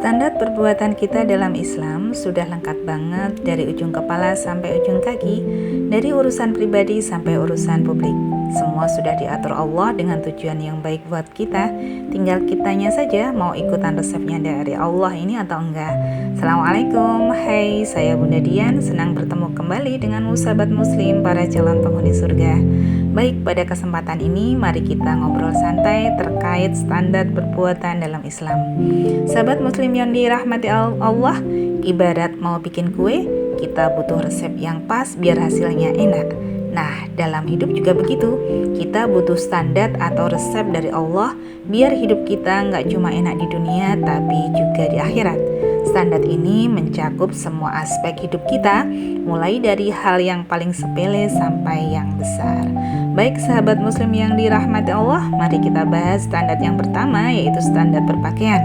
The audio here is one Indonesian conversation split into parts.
Standar perbuatan kita dalam Islam sudah lengkap banget dari ujung kepala sampai ujung kaki, dari urusan pribadi sampai urusan publik. Semua sudah diatur Allah dengan tujuan yang baik buat kita. Tinggal kitanya saja mau ikutan resepnya dari Allah ini atau enggak. Assalamualaikum, hai saya Bunda Dian, senang bertemu kembali dengan sahabat muslim para calon penghuni surga. Baik, pada kesempatan ini mari kita ngobrol santai terkait standar perbuatan dalam Islam. Sahabat muslim yang dirahmati Allah, ibarat mau bikin kue, kita butuh resep yang pas biar hasilnya enak. Nah, dalam hidup juga begitu. Kita butuh standar atau resep dari Allah biar hidup kita nggak cuma enak di dunia tapi juga di akhirat. Standar ini mencakup semua aspek hidup kita, mulai dari hal yang paling sepele sampai yang besar. Baik sahabat muslim yang dirahmati Allah, mari kita bahas standar yang pertama, yaitu standar berpakaian.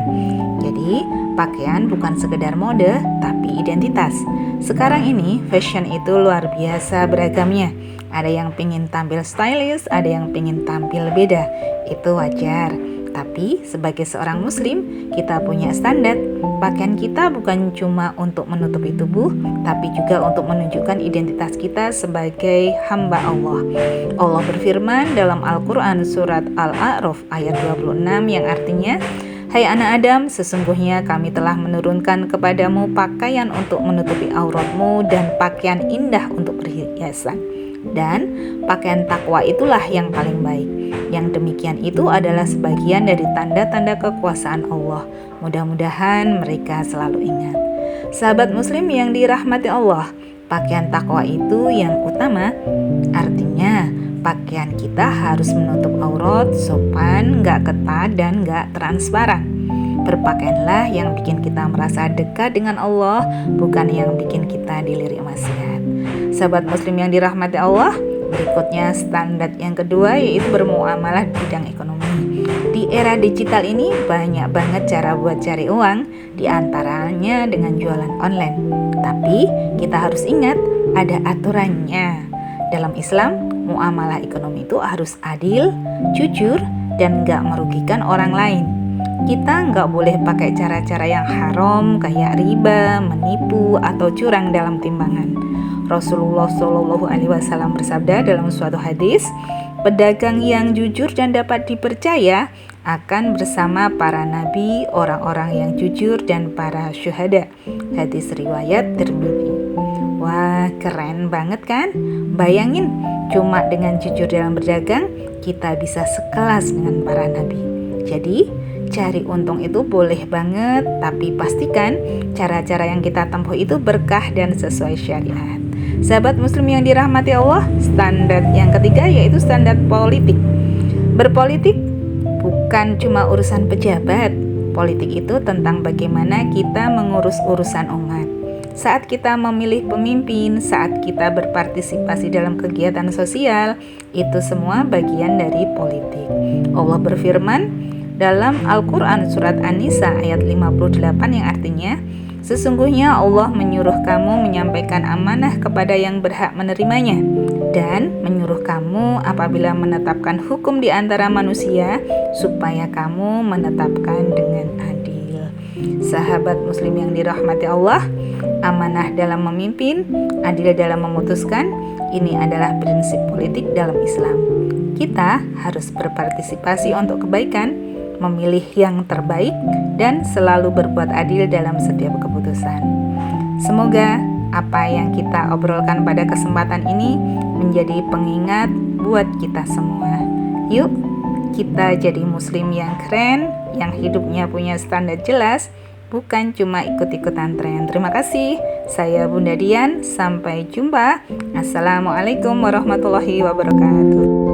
Jadi, pakaian bukan sekedar mode, tapi identitas. Sekarang ini, fashion itu luar biasa beragamnya. Ada yang pingin tampil stylish, ada yang pingin tampil beda. Itu wajar. Tapi sebagai seorang muslim, kita punya standar. Pakaian kita bukan cuma untuk menutupi tubuh, tapi juga untuk menunjukkan identitas kita sebagai hamba Allah. Allah berfirman dalam Al-Quran surat Al-A'raf ayat 26 yang artinya, "Hai anak Adam, sesungguhnya kami telah menurunkan kepadamu pakaian untuk menutupi auratmu dan pakaian indah untuk perhiasan. Dan pakaian takwa itulah yang paling baik." Yang demikian itu adalah sebagian dari tanda-tanda kekuasaan Allah. Mudah-mudahan mereka selalu ingat. Sahabat muslim yang dirahmati Allah, pakaian takwa itu yang utama. Artinya pakaian kita harus menutup aurat, sopan, gak ketat dan gak transparan. Berpakaianlah yang bikin kita merasa dekat dengan Allah, bukan yang bikin kita dilirik maksiat. Sahabat muslim yang dirahmati Allah, berikutnya standar yang kedua yaitu bermuamalah di bidang ekonomi. Di era digital ini banyak banget cara buat cari uang, diantaranya dengan jualan online. Tapi kita harus ingat ada aturannya. Dalam Islam, muamalah ekonomi itu harus adil, jujur, dan gak merugikan orang lain. Kita nggak boleh pakai cara-cara yang haram kayak riba, menipu, atau curang dalam timbangan. Rasulullah Shallallahu Alaihi Wasallam bersabda dalam suatu hadis, pedagang yang jujur dan dapat dipercaya akan bersama para nabi, orang-orang yang jujur, dan para syuhada. Hadis riwayat Tirmidzi. Wah, keren banget kan? Bayangin, cuma dengan jujur dalam berdagang, kita bisa sekelas dengan para nabi. Jadi, cari untung itu boleh banget, tapi pastikan cara-cara yang kita tempuh itu berkah dan sesuai syariat. Sahabat muslim yang dirahmati Allah, standar yang ketiga yaitu standar politik. Berpolitik bukan cuma urusan pejabat. Politik itu tentang bagaimana kita mengurus urusan umat. Saat kita memilih pemimpin, saat kita berpartisipasi dalam kegiatan sosial, itu semua bagian dari politik. Allah berfirman dalam Al-Quran surat An-Nisa ayat 58 yang artinya, sesungguhnya Allah menyuruh kamu menyampaikan amanah kepada yang berhak menerimanya dan menyuruh kamu apabila menetapkan hukum di antara manusia supaya kamu menetapkan dengan adil. Sahabat muslim yang dirahmati Allah, amanah dalam memimpin, adil dalam memutuskan, ini adalah prinsip politik dalam Islam. Kita harus berpartisipasi untuk kebaikan, memilih yang terbaik, dan selalu berbuat adil dalam setiap keputusan. Semoga apa yang kita obrolkan pada kesempatan ini menjadi pengingat buat kita semua. Yuk, kita jadi muslim yang keren, yang hidupnya punya standar jelas, bukan cuma ikut-ikutan tren. Terima kasih, saya Bunda Dian, sampai jumpa. Assalamualaikum warahmatullahi wabarakatuh.